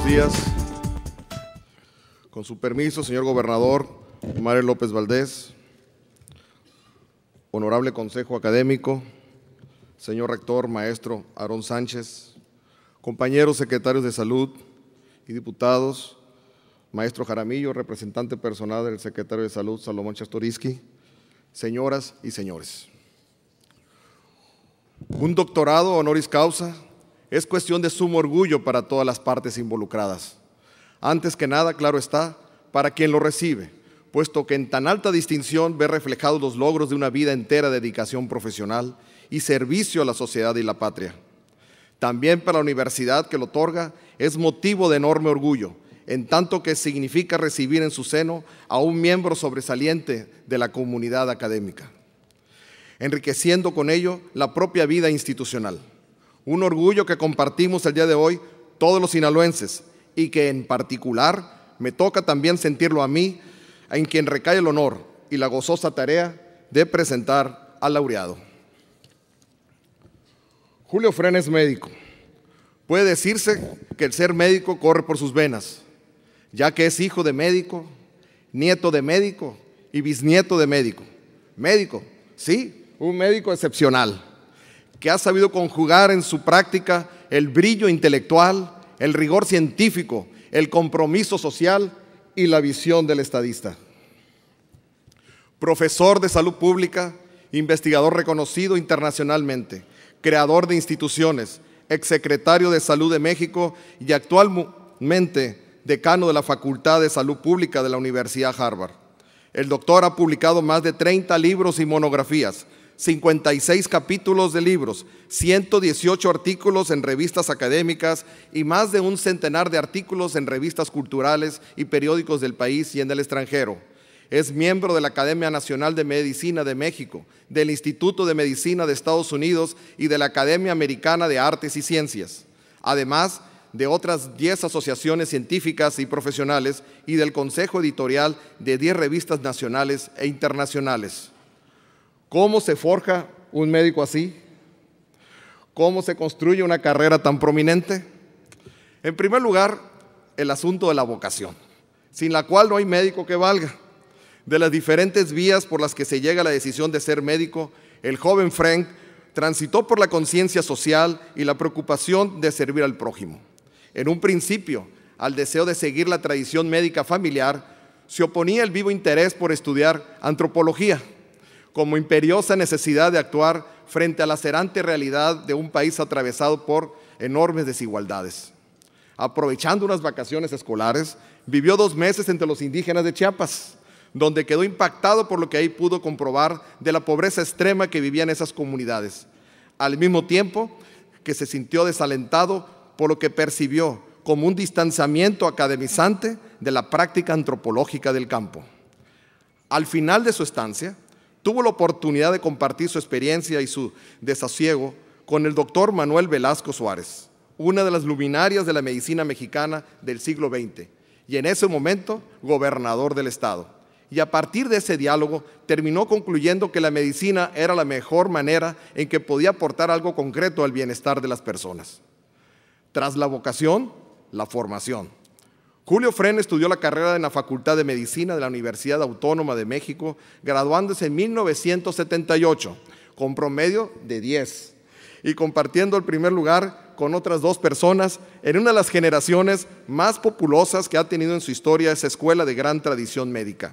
días. Con su permiso, señor gobernador Mario López Valdés, honorable consejo académico, señor rector, maestro Aarón Sánchez, compañeros secretarios de salud y diputados, maestro Jaramillo, representante personal del secretario de salud Salomón Chertorivsky, señoras y señores. Un doctorado honoris causa es cuestión de sumo orgullo para todas las partes involucradas. Antes que nada, claro está, para quien lo recibe, puesto que en tan alta distinción ve reflejados los logros de una vida entera de dedicación profesional y servicio a la sociedad y la patria. También para la universidad que lo otorga es motivo de enorme orgullo, en tanto que significa recibir en su seno a un miembro sobresaliente de la comunidad académica, enriqueciendo con ello la propia vida institucional. Un orgullo que compartimos el día de hoy todos los sinaloenses y que en particular me toca también sentirlo a mí, en quien recae el honor y la gozosa tarea de presentar al laureado. Julio Fren es médico. Puede decirse que el ser médico corre por sus venas, ya que es hijo de médico, nieto de médico y bisnieto de médico. Médico, sí, un médico excepcional, que ha sabido conjugar en su práctica el brillo intelectual, el rigor científico, el compromiso social y la visión del estadista. Profesor de salud pública, investigador reconocido internacionalmente, creador de instituciones, exsecretario de Salud de México y actualmente decano de la Facultad de Salud Pública de la Universidad Harvard. El doctor ha publicado más de 30 libros y monografías, 56 capítulos de libros, 118 artículos en revistas académicas y más de un centenar de artículos en revistas culturales y periódicos del país y en el extranjero. Es miembro de la Academia Nacional de Medicina de México, del Instituto de Medicina de Estados Unidos y de la Academia Americana de Artes y Ciencias, además de otras 10 asociaciones científicas y profesionales y del consejo editorial de 10 revistas nacionales e internacionales. ¿Cómo se forja un médico así? ¿Cómo se construye una carrera tan prominente? En primer lugar, el asunto de la vocación, sin la cual no hay médico que valga. De las diferentes vías por las que se llega a la decisión de ser médico, el joven Fren transitó por la conciencia social y la preocupación de servir al prójimo. En un principio, al deseo de seguir la tradición médica familiar, se oponía el vivo interés por estudiar antropología, como imperiosa necesidad de actuar frente a la lacerante realidad de un país atravesado por enormes desigualdades. Aprovechando unas vacaciones escolares, vivió 2 meses entre los indígenas de Chiapas, donde quedó impactado por lo que ahí pudo comprobar de la pobreza extrema que vivían esas comunidades, al mismo tiempo que se sintió desalentado por lo que percibió como un distanciamiento academizante de la práctica antropológica del campo. Al final de su estancia, tuvo la oportunidad de compartir su experiencia y su desasiego con el doctor Manuel Velasco Suárez, una de las luminarias de la medicina mexicana del siglo XX, y en ese momento gobernador del estado. Y a partir de ese diálogo terminó concluyendo que la medicina era la mejor manera en que podía aportar algo concreto al bienestar de las personas. Tras la vocación, la formación. Julio Fren estudió la carrera en la Facultad de Medicina de la Universidad Autónoma de México, graduándose en 1978, con promedio de 10, y compartiendo el primer lugar con otras 2 personas en una de las generaciones más populosas que ha tenido en su historia esa escuela de gran tradición médica.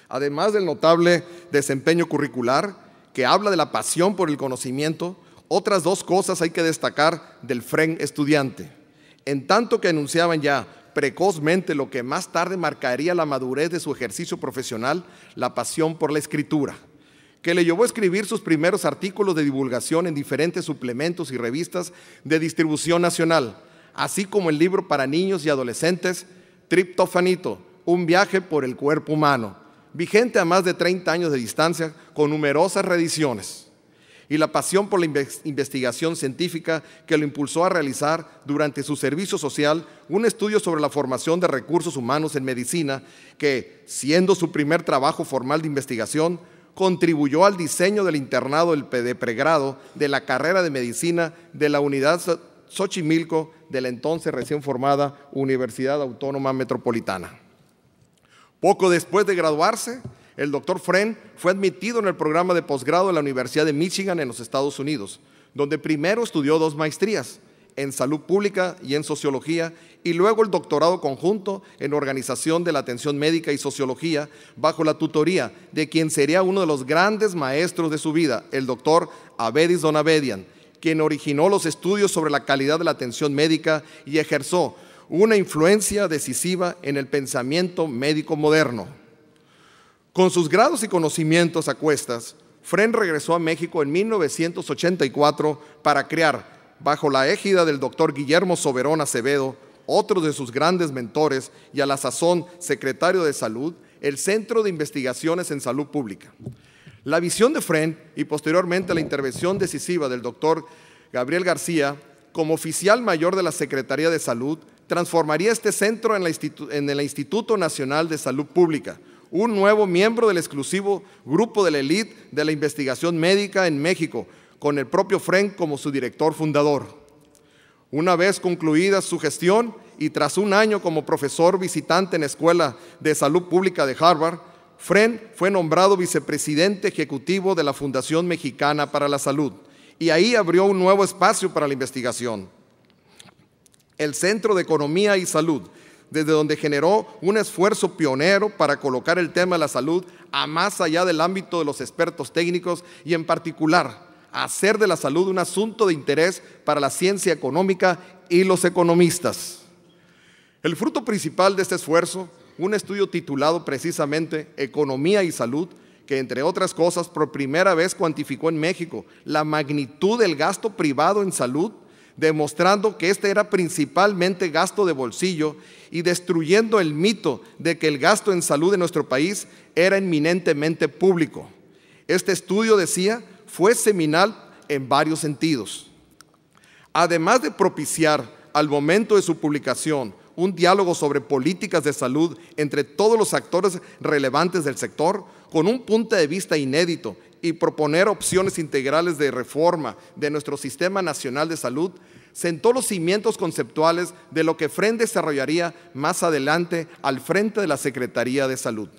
Además del notable desempeño curricular, que habla de la pasión por el conocimiento, otras 2 cosas hay que destacar del Fren estudiante. En tanto que anunciaban ya precozmente lo que más tarde marcaría la madurez de su ejercicio profesional, la pasión por la escritura, que le llevó a escribir sus primeros artículos de divulgación en diferentes suplementos y revistas de distribución nacional, así como el libro para niños y adolescentes, Triptofanito, un viaje por el cuerpo humano, vigente a más de 30 años de distancia, con numerosas reediciones. Y la pasión por la investigación científica que lo impulsó a realizar durante su servicio social un estudio sobre la formación de recursos humanos en medicina que, siendo su primer trabajo formal de investigación, contribuyó al diseño del internado de pregrado de la carrera de medicina de la Unidad Xochimilco de la entonces recién formada Universidad Autónoma Metropolitana. Poco después de graduarse, el doctor Friend fue admitido en el programa de posgrado de la Universidad de Michigan en los Estados Unidos, donde primero estudió 2 maestrías, en salud pública y en sociología, y luego el doctorado conjunto en organización de la atención médica y sociología, bajo la tutoría de quien sería uno de los grandes maestros de su vida, el doctor Avedis Donabedian, quien originó los estudios sobre la calidad de la atención médica y ejerció una influencia decisiva en el pensamiento médico moderno. Con sus grados y conocimientos a cuestas, Friend regresó a México en 1984 para crear, bajo la égida del doctor Guillermo Soberón Acevedo, otro de sus grandes mentores y a la sazón secretario de Salud, el Centro de Investigaciones en Salud Pública. La visión de Friend y posteriormente la intervención decisiva del doctor Gabriel García, como oficial mayor de la Secretaría de Salud, transformaría este centro en el Instituto Nacional de Salud Pública, un nuevo miembro del exclusivo grupo de la élite de la investigación médica en México, con el propio Friend como su director fundador. Una vez concluida su gestión y tras un año como profesor visitante en la Escuela de Salud Pública de Harvard, Friend fue nombrado vicepresidente ejecutivo de la Fundación Mexicana para la Salud y ahí abrió un nuevo espacio para la investigación, el Centro de Economía y Salud, desde donde generó un esfuerzo pionero para colocar el tema de la salud a más allá del ámbito de los expertos técnicos y en particular hacer de la salud un asunto de interés para la ciencia económica y los economistas. El fruto principal de este esfuerzo, un estudio titulado precisamente Economía y Salud, que entre otras cosas por primera vez cuantificó en México la magnitud del gasto privado en salud, demostrando que este era principalmente gasto de bolsillo y destruyendo el mito de que el gasto en salud en nuestro país era eminentemente público. Este estudio, decía, fue seminal en varios sentidos. Además de propiciar al momento de su publicación un diálogo sobre políticas de salud entre todos los actores relevantes del sector, con un punto de vista inédito y proponer opciones integrales de reforma de nuestro Sistema Nacional de Salud, sentó los cimientos conceptuales de lo que Friend desarrollaría más adelante al frente de la Secretaría de Salud.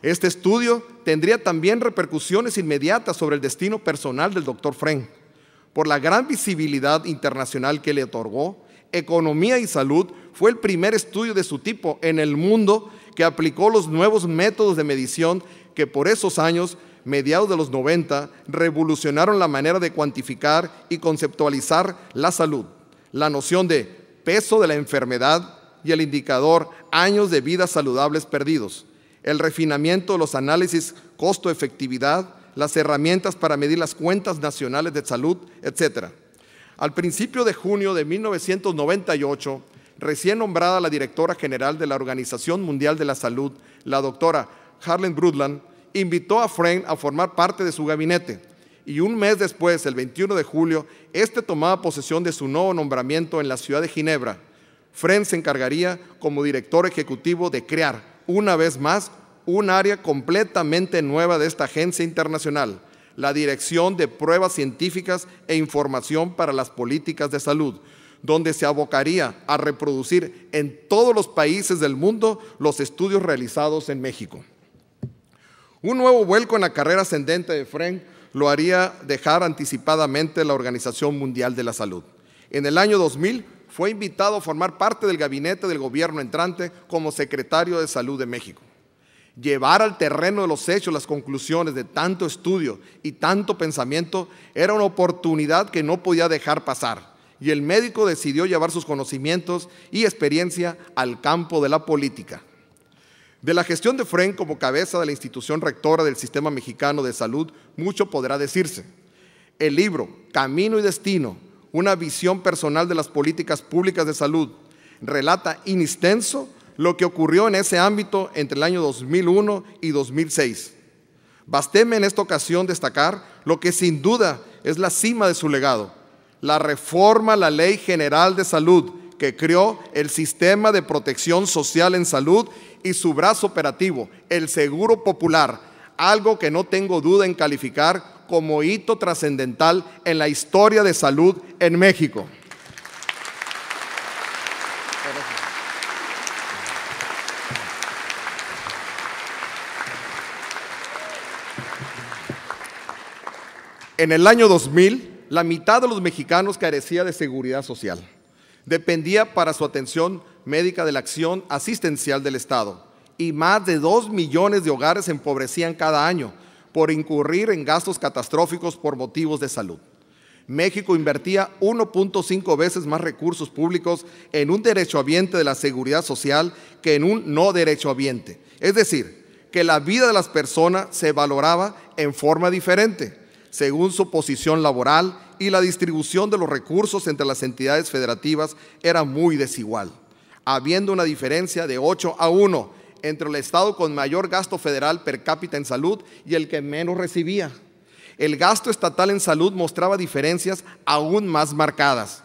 Este estudio tendría también repercusiones inmediatas sobre el destino personal del doctor Friend. Por la gran visibilidad internacional que le otorgó, Economía y Salud fue el primer estudio de su tipo en el mundo que aplicó los nuevos métodos de medición que por esos años, mediados de los 90, revolucionaron la manera de cuantificar y conceptualizar la salud, la noción de peso de la enfermedad y el indicador años de vida saludables perdidos, el refinamiento de los análisis costo-efectividad, las herramientas para medir las cuentas nacionales de salud, etc. Al principio de junio de 1998, recién nombrada la directora general de la Organización Mundial de la Salud, la doctora Harlan Brundtland, invitó a Friend a formar parte de su gabinete y un mes después, el 21 de julio, este tomaba posesión de su nuevo nombramiento en la ciudad de Ginebra. Friend se encargaría como director ejecutivo de crear, una vez más, un área completamente nueva de esta agencia internacional, la Dirección de Pruebas Científicas e Información para las Políticas de Salud, donde se abocaría a reproducir en todos los países del mundo los estudios realizados en México. Un nuevo vuelco en la carrera ascendente de Friend lo haría dejar anticipadamente la Organización Mundial de la Salud. En el año 2000 fue invitado a formar parte del gabinete del gobierno entrante como secretario de Salud de México. Llevar al terreno de los hechos las conclusiones de tanto estudio y tanto pensamiento era una oportunidad que no podía dejar pasar, y el médico decidió llevar sus conocimientos y experiencia al campo de la política. De la gestión de Friend como cabeza de la institución rectora del Sistema Mexicano de Salud, mucho podrá decirse. El libro Camino y Destino, una visión personal de las políticas públicas de salud, relata in extenso lo que ocurrió en ese ámbito entre el año 2001 y 2006. Basteme en esta ocasión destacar lo que sin duda es la cima de su legado, la reforma a la Ley General de Salud, que creó el Sistema de Protección Social en Salud y su brazo operativo, el Seguro Popular, algo que no tengo duda en calificar como hito trascendental en la historia de salud en México. En el año 2000, la mitad de los mexicanos carecía de seguridad social. Dependía para su atención médica de la acción asistencial del Estado y más de 2 millones de hogares se empobrecían cada año por incurrir en gastos catastróficos por motivos de salud. México invertía 1.5 veces más recursos públicos en un derechohabiente de la seguridad social que en un no derechohabiente. Es decir, que la vida de las personas se valoraba en forma diferente, según su posición laboral, y la distribución de los recursos entre las entidades federativas era muy desigual, habiendo una diferencia de 8-1 entre el estado con mayor gasto federal per cápita en salud y el que menos recibía. El gasto estatal en salud mostraba diferencias aún más marcadas,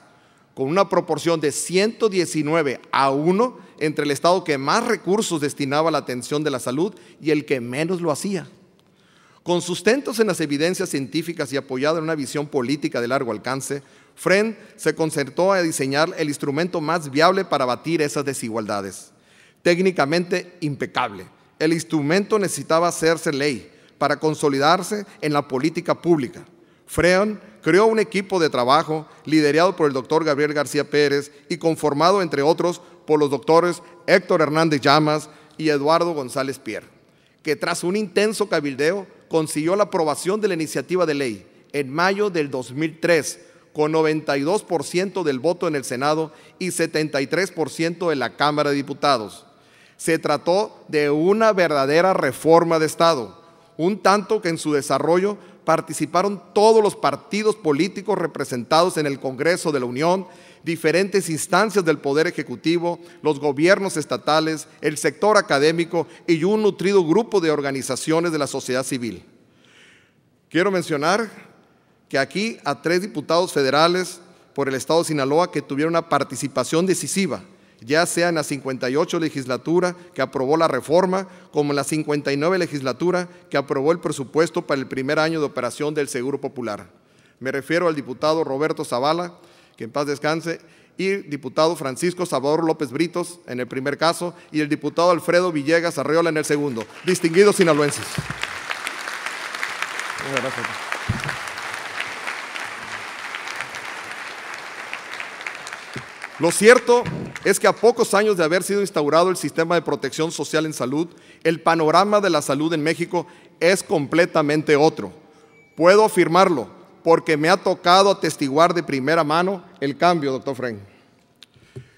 con una proporción de 119-1 entre el estado que más recursos destinaba a la atención de la salud y el que menos lo hacía. Con sustentos en las evidencias científicas y apoyado en una visión política de largo alcance, Fren se concertó a diseñar el instrumento más viable para abatir esas desigualdades. Técnicamente impecable, el instrumento necesitaba hacerse ley para consolidarse en la política pública. Fren creó un equipo de trabajo liderado por el doctor Gabriel García Pérez y conformado, entre otros, por los doctores Héctor Hernández Llamas y Eduardo González Pierre, que tras un intenso cabildeo consiguió la aprobación de la iniciativa de ley en mayo del 2003, con 92% del voto en el Senado y 73% en la Cámara de Diputados. Se trató de una verdadera reforma de Estado, un tanto que en su desarrollo participaron todos los partidos políticos representados en el Congreso de la Unión, diferentes instancias del Poder Ejecutivo, los gobiernos estatales, el sector académico y un nutrido grupo de organizaciones de la sociedad civil. Quiero mencionar que aquí a 3 diputados federales por el Estado de Sinaloa que tuvieron una participación decisiva, ya sea en la 58 legislatura que aprobó la reforma, como en la 59 legislatura que aprobó el presupuesto para el primer año de operación del Seguro Popular. Me refiero al diputado Roberto Zavala, que en paz descanse, y el diputado Francisco Salvador López Britos en el primer caso, y el diputado Alfredo Villegas Arreola en el segundo. Distinguidos sinaloenses. Muchas gracias. Lo cierto es que a pocos años de haber sido instaurado el sistema de protección social en salud, el panorama de la salud en México es completamente otro. Puedo afirmarlo porque me ha tocado atestiguar de primera mano el cambio, doctor Fren.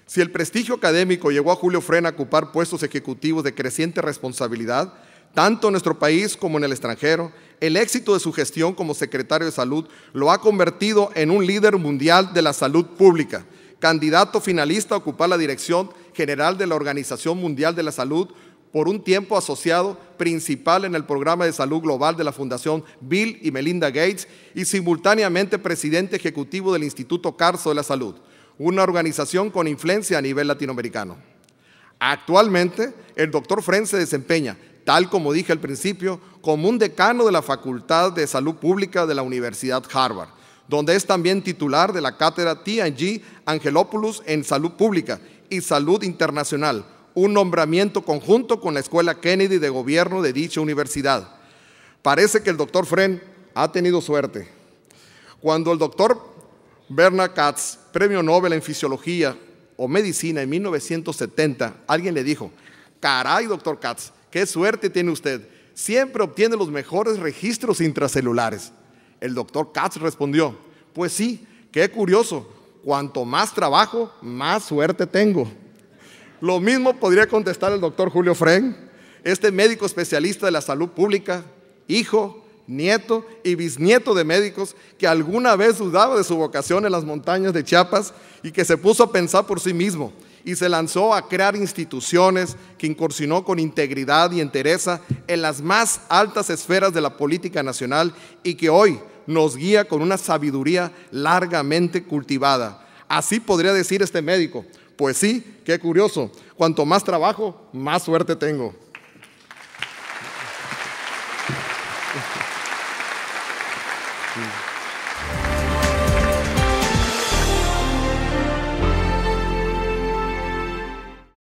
Si el prestigio académico llevó a Julio Fren a ocupar puestos ejecutivos de creciente responsabilidad, tanto en nuestro país como en el extranjero, el éxito de su gestión como secretario de Salud lo ha convertido en un líder mundial de la salud pública, candidato finalista a ocupar la dirección general de la Organización Mundial de la Salud, por un tiempo asociado principal en el programa de salud global de la Fundación Bill y Melinda Gates y simultáneamente presidente ejecutivo del Instituto Carso de la Salud, una organización con influencia a nivel latinoamericano. Actualmente, el doctor Fren se desempeña, tal como dije al principio, como un decano de la Facultad de Salud Pública de la Universidad Harvard, donde es también titular de la cátedra T&G Angelopoulos en Salud Pública y Salud Internacional, un nombramiento conjunto con la Escuela Kennedy de Gobierno de dicha universidad. Parece que el doctor Fren ha tenido suerte. Cuando el doctor Bernard Katz, premio Nobel en Fisiología o Medicina en 1970, alguien le dijo: caray, doctor Katz, qué suerte tiene usted, siempre obtiene los mejores registros intracelulares. El doctor Katz respondió: pues sí, qué curioso, cuanto más trabajo, más suerte tengo. Lo mismo podría contestar el doctor Julio Fren, este médico especialista de la salud pública, hijo, nieto y bisnieto de médicos que alguna vez dudaba de su vocación en las montañas de Chiapas y que se puso a pensar por sí mismo y se lanzó a crear instituciones, que incursionó con integridad y entereza en las más altas esferas de la política nacional y que hoy nos guía con una sabiduría largamente cultivada. Así podría decir este médico: pues sí, qué curioso, cuanto más trabajo, más suerte tengo.